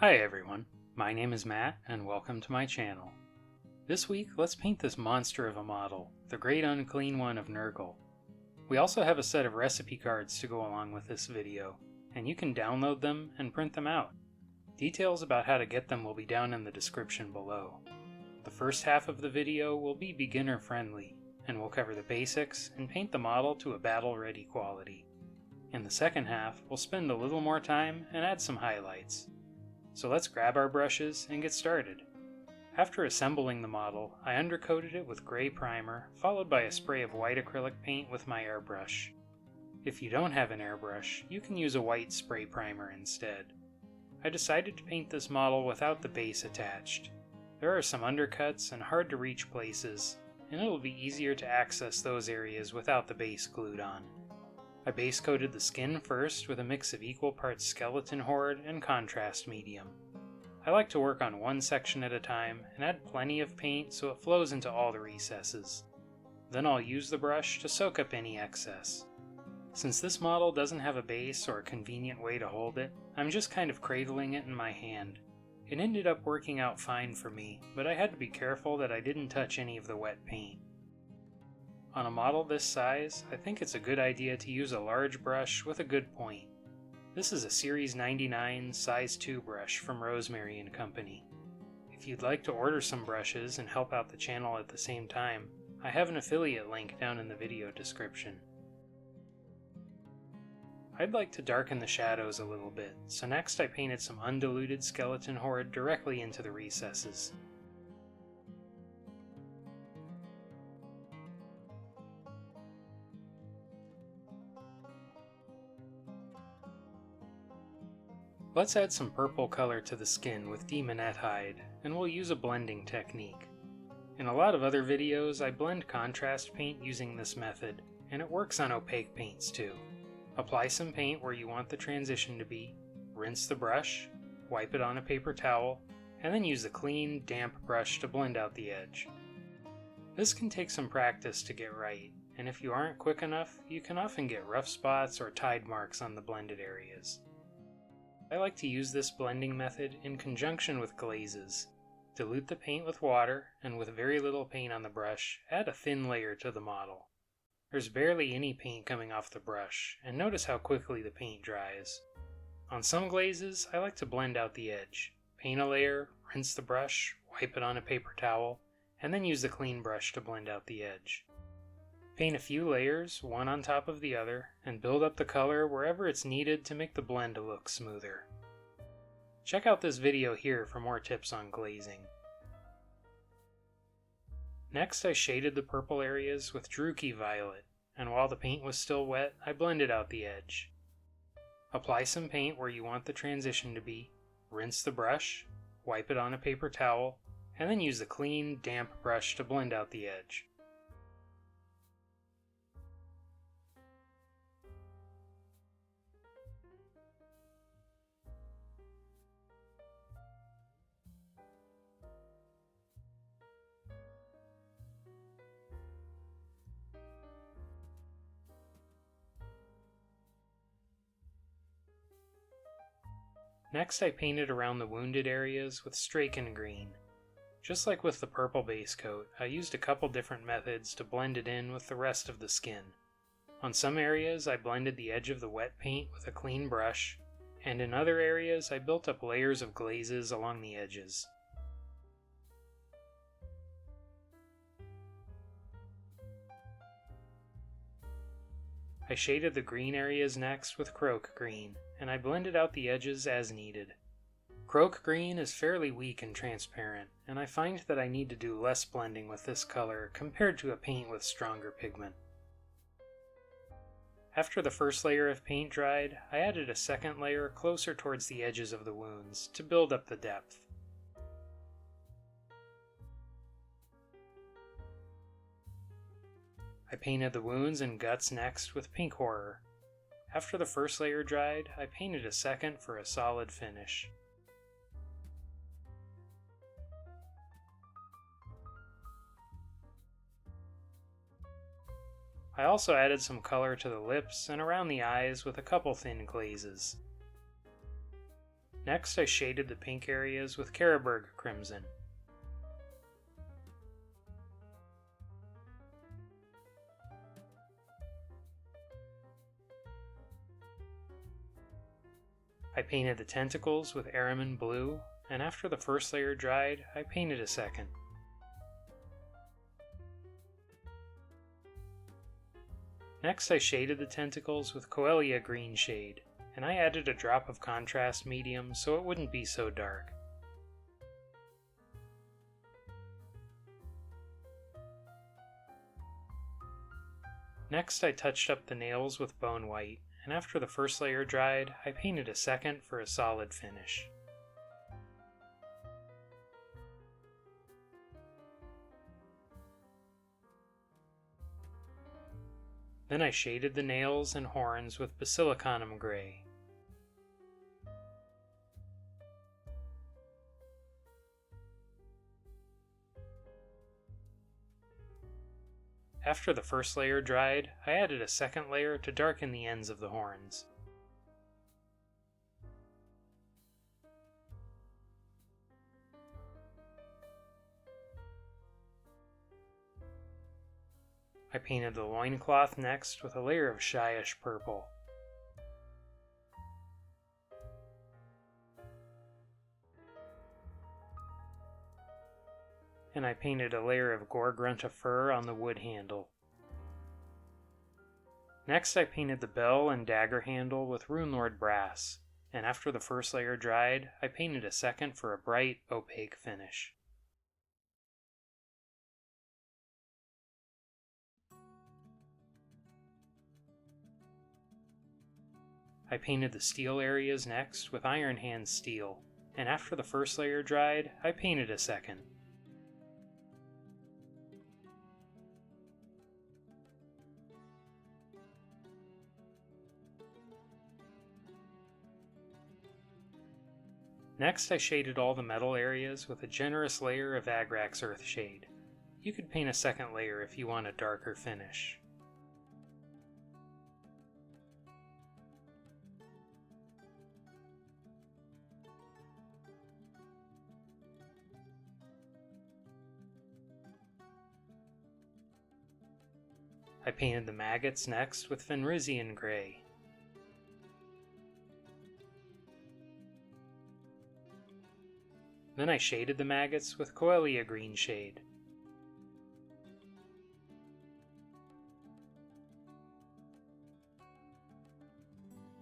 Hi everyone, my name is Matt and welcome to my channel. This week let's paint this monster of a model, the Great Unclean One of Nurgle. We also have a set of recipe cards to go along with this video, and you can download them and print them out. Details about how to get them will be down in the description below. The first half of the video will be beginner friendly, and we'll cover the basics and paint the model to a battle ready quality. In the second half, we'll spend a little more time and add some highlights. So let's grab our brushes and get started. After assembling the model, I undercoated it with gray primer, followed by a spray of white acrylic paint with my airbrush. If you don't have an airbrush, you can use a white spray primer instead. I decided to paint this model without the base attached. There are some undercuts and hard to reach places, and it'll be easier to access those areas without the base glued on. I base coated the skin first with a mix of equal parts skeleton horde and contrast medium. I like to work on one section at a time and add plenty of paint so it flows into all the recesses. Then I'll use the brush to soak up any excess. Since this model doesn't have a base or a convenient way to hold it, I'm just kind of cradling it in my hand. It ended up working out fine for me, but I had to be careful that I didn't touch any of the wet paint. On a model this size, I think it's a good idea to use a large brush with a good point. This is a Series 99 size 2 brush from Rosemary and Co. If you'd like to order some brushes and help out the channel at the same time, I have an affiliate link down in the video description. I'd like to darken the shadows a little bit, so next I painted some undiluted skeleton horde directly into the recesses. Let's add some purple color to the skin with Daemonette hide, and we'll use a blending technique. In a lot of other videos, I blend contrast paint using this method, and it works on opaque paints too. Apply some paint where you want the transition to be, rinse the brush, wipe it on a paper towel, and then use a clean, damp brush to blend out the edge. This can take some practice to get right, and if you aren't quick enough, you can often get rough spots or tide marks on the blended areas. I like to use this blending method in conjunction with glazes. Dilute the paint with water, and with very little paint on the brush, add a thin layer to the model. There's barely any paint coming off the brush, and notice how quickly the paint dries. On some glazes, I like to blend out the edge. Paint a layer, rinse the brush, wipe it on a paper towel, and then use the clean brush to blend out the edge. Paint a few layers, one on top of the other, and build up the color wherever it's needed to make the blend look smoother. Check out this video here for more tips on glazing. Next I shaded the purple areas with Druchii Violet, and while the paint was still wet, I blended out the edge. Apply some paint where you want the transition to be, rinse the brush, wipe it on a paper towel, and then use the clean, damp brush to blend out the edge. Next I painted around the wounded areas with Straken green. Just like with the purple base coat, I used a couple different methods to blend it in with the rest of the skin. On some areas I blended the edge of the wet paint with a clean brush, and in other areas I built up layers of glazes along the edges. I shaded the green areas next with Croak green, and I blended out the edges as needed. Croak green is fairly weak and transparent, and I find that I need to do less blending with this color compared to a paint with stronger pigment. After the first layer of paint dried, I added a second layer closer towards the edges of the wounds to build up the depth. I painted the wounds and guts next with Pink Horror. After the first layer dried, I painted a second for a solid finish. I also added some color to the lips and around the eyes with a couple thin glazes. Next, I shaded the pink areas with Carroburg Crimson. I painted the tentacles with Ahriman Blue, and after the first layer dried, I painted a second. Next, I shaded the tentacles with Coelia Green Shade, and I added a drop of contrast medium so it wouldn't be so dark. Next, I touched up the nails with Bonewhite, and after the first layer dried, I painted a second for a solid finish. Then I shaded the nails and horns with Basilicanum Gray. After the first layer dried, I added a second layer to darken the ends of the horns. I painted the loincloth next with a layer of Shyish purple. And I painted a layer of Gore-Grunta fur on the wood handle. Next I painted the bell and dagger handle with Runelord brass, and after the first layer dried, I painted a second for a bright, opaque finish. I painted the steel areas next with Iron Hand steel, and after the first layer dried, I painted a second. Next I shaded all the metal areas with a generous layer of Agrax Earthshade. You could paint a second layer if you want a darker finish. I painted the maggots next with Fenrisian Gray. Then I shaded the maggots with Coelia Green Shade.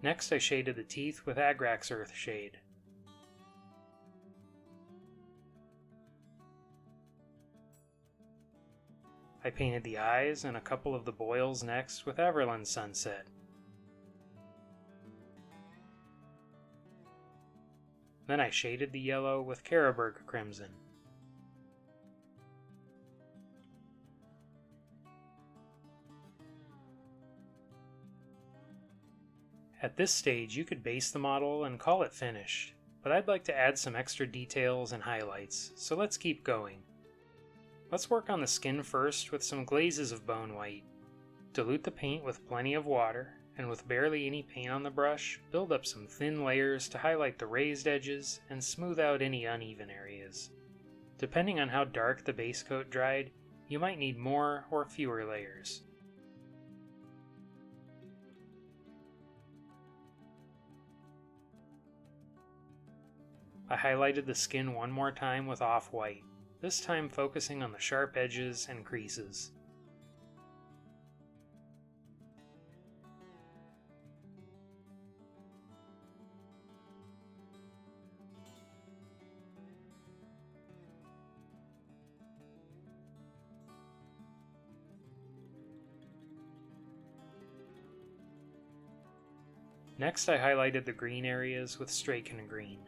Next I shaded the teeth with Agrax Earthshade. I painted the eyes and a couple of the boils next with Averland Sunset. Then I shaded the yellow with Carroburg Crimson. At this stage you could base the model and call it finished, but I'd like to add some extra details and highlights, so let's keep going. Let's work on the skin first with some glazes of Bonewhite. Dilute the paint with plenty of water, and with barely any paint on the brush, build up some thin layers to highlight the raised edges and smooth out any uneven areas. Depending on how dark the base coat dried, you might need more or fewer layers. I highlighted the skin one more time with Offwhite, this time focusing on the sharp edges and creases. Next I highlighted the green areas with Straken green.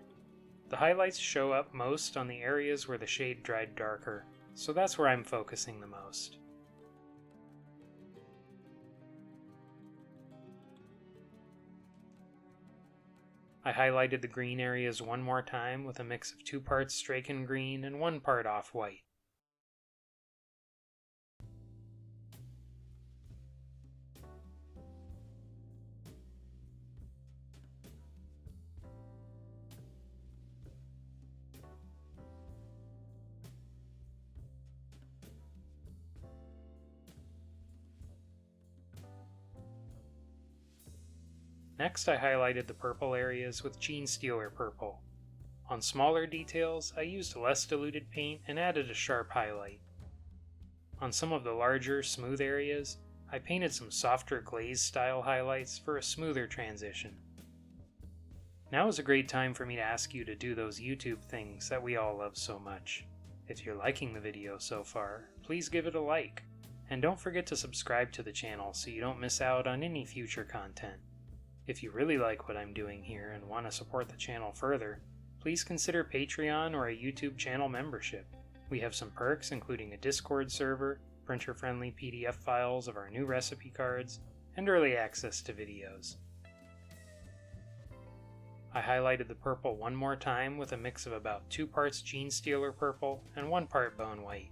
The highlights show up most on the areas where the shade dried darker, so that's where I'm focusing the most. I highlighted the green areas one more time with a mix of 2 parts Straken green and 1 part Offwhite. Next I highlighted the purple areas with Genestealer purple. On smaller details, I used less diluted paint and added a sharp highlight. On some of the larger, smooth areas, I painted some softer glaze style highlights for a smoother transition. Now is a great time for me to ask you to do those YouTube things that we all love so much. If you're liking the video so far, please give it a like, and don't forget to subscribe to the channel so you don't miss out on any future content. If you really like what I'm doing here and want to support the channel further, please consider Patreon or a YouTube channel membership. We have some perks including a Discord server, printer-friendly PDF files of our new recipe cards, and early access to videos. I highlighted the purple one more time with a mix of about 2 parts Genestealer purple and 1 part Bonewhite.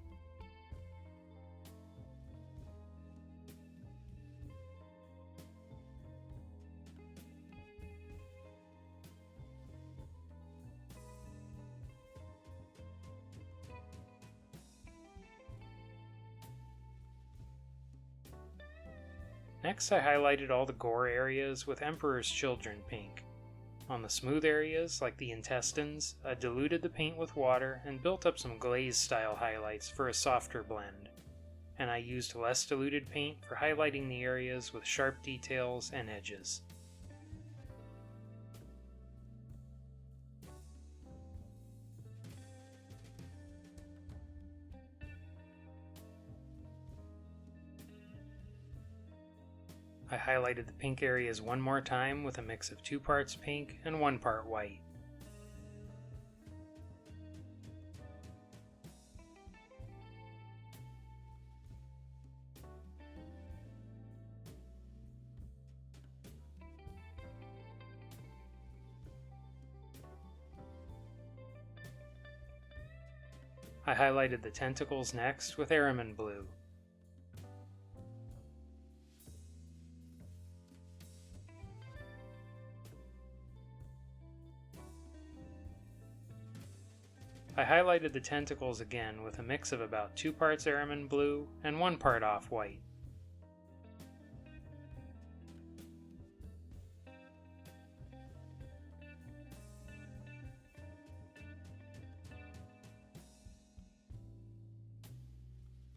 Next I highlighted all the gore areas with Emperor's Children pink. On the smooth areas, like the intestines, I diluted the paint with water and built up some glaze style highlights for a softer blend. And I used less diluted paint for highlighting the areas with sharp details and edges. I highlighted the pink areas one more time with a mix of 2 parts pink and 1 part white. I highlighted the tentacles next with Ahriman blue. I highlighted the tentacles again with a mix of about 2 parts Ahriman blue and 1 part Offwhite.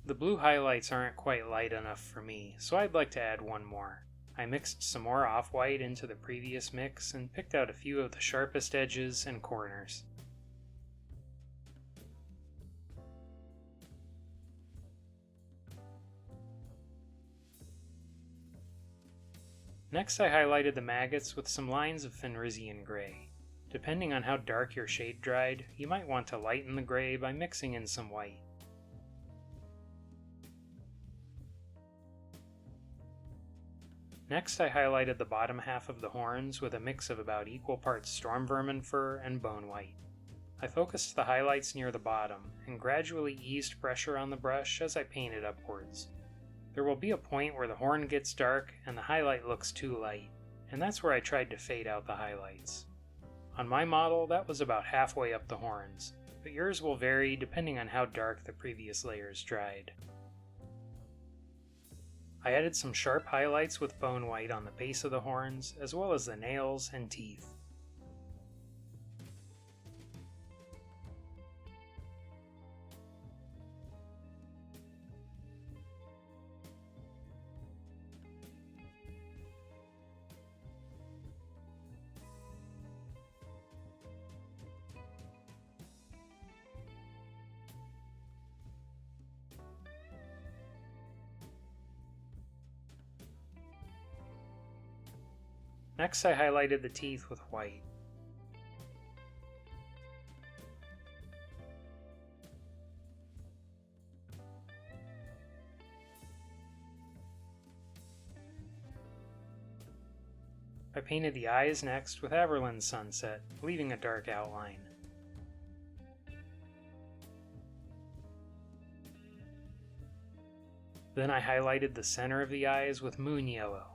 The blue highlights aren't quite light enough for me, so I'd like to add one more. I mixed some more Offwhite into the previous mix and picked out a few of the sharpest edges and corners. Next I highlighted the maggots with some lines of Fenrisian gray. Depending on how dark your shade dried, you might want to lighten the gray by mixing in some white. Next I highlighted the bottom half of the horns with a mix of about equal parts Stormvermin fur and Bonewhite. I focused the highlights near the bottom and gradually eased pressure on the brush as I painted upwards. There will be a point where the horn gets dark and the highlight looks too light, and that's where I tried to fade out the highlights. On my model, that was about halfway up the horns, but yours will vary depending on how dark the previous layers dried. I added some sharp highlights with Bonewhite on the base of the horns, as well as the nails and teeth. Next I highlighted the teeth with white. I painted the eyes next with Averland Sunset, leaving a dark outline. Then I highlighted the center of the eyes with Moon Yellow.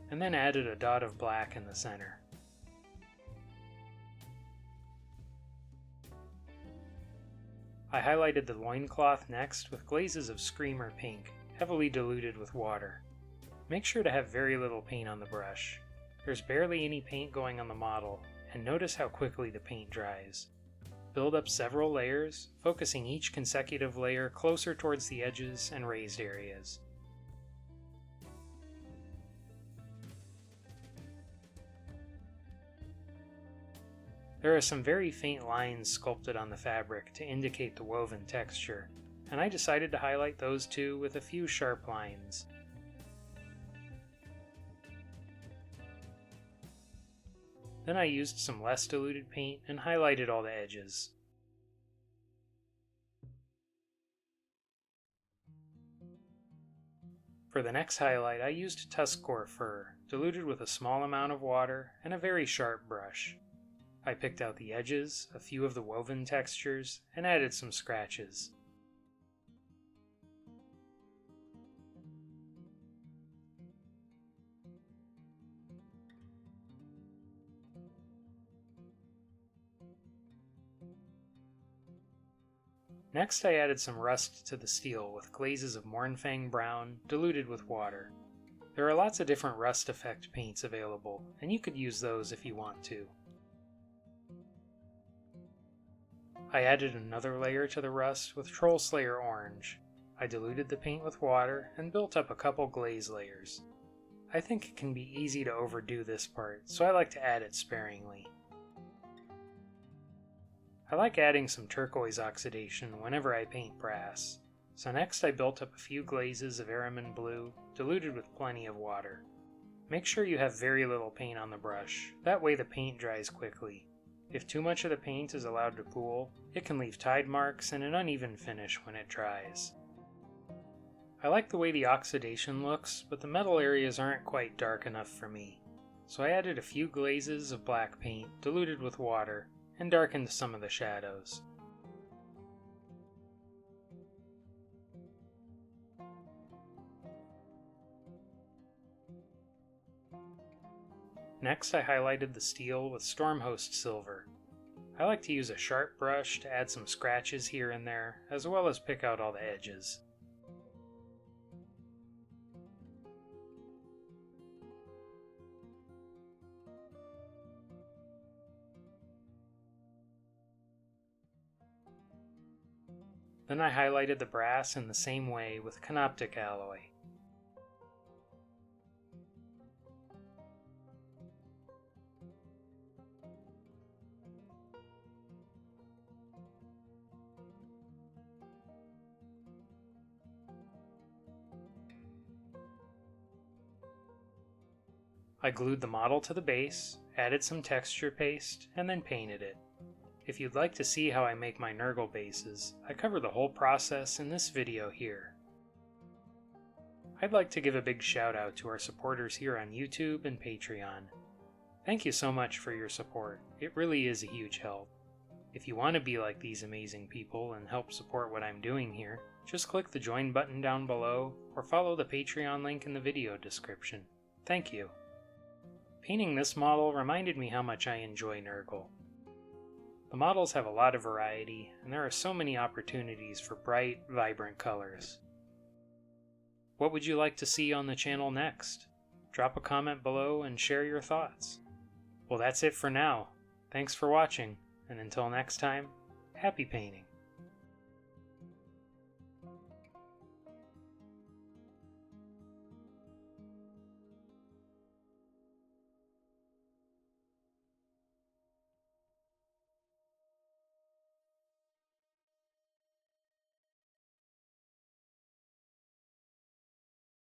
And then added a dot of black in the center. I highlighted the loincloth next with glazes of Screamer Pink, heavily diluted with water. Make sure to have very little paint on the brush. There's barely any paint going on the model, and notice how quickly the paint dries. Build up several layers, focusing each consecutive layer closer towards the edges and raised areas. There are some very faint lines sculpted on the fabric to indicate the woven texture, and I decided to highlight those too with a few sharp lines. Then I used some less diluted paint and highlighted all the edges. For the next highlight, I used Tuskgor fur, diluted with a small amount of water and a very sharp brush. I picked out the edges, a few of the woven textures, and added some scratches. Next I added some rust to the steel with glazes of Mournfang brown, diluted with water. There are lots of different rust effect paints available, and you could use those if you want to. I added another layer to the rust with Troll Slayer orange. I diluted the paint with water and built up a couple glaze layers. I think it can be easy to overdo this part, so I like to add it sparingly. I like adding some turquoise oxidation whenever I paint brass, so next I built up a few glazes of Ahriman blue, diluted with plenty of water. Make sure you have very little paint on the brush, that way the paint dries quickly. If too much of the paint is allowed to pool, it can leave tide marks and an uneven finish when it dries. I like the way the oxidation looks, but the metal areas aren't quite dark enough for me, so I added a few glazes of black paint, diluted with water, and darkened some of the shadows. Next I highlighted the steel with Stormhost silver. I like to use a sharp brush to add some scratches here and there, as well as pick out all the edges. Then I highlighted the brass in the same way with Canoptek alloy. I glued the model to the base, added some texture paste, and then painted it. If you'd like to see how I make my Nurgle bases, I cover the whole process in this video here. I'd like to give a big shout out to our supporters here on YouTube and Patreon. Thank you so much for your support, it really is a huge help. If you want to be like these amazing people and help support what I'm doing here, just click the join button down below or follow the Patreon link in the video description. Thank you. Painting this model reminded me how much I enjoy Nurgle. The models have a lot of variety, and there are so many opportunities for bright, vibrant colors. What would you like to see on the channel next? Drop a comment below and share your thoughts. Well, that's it for now. Thanks for watching, and until next time, happy painting!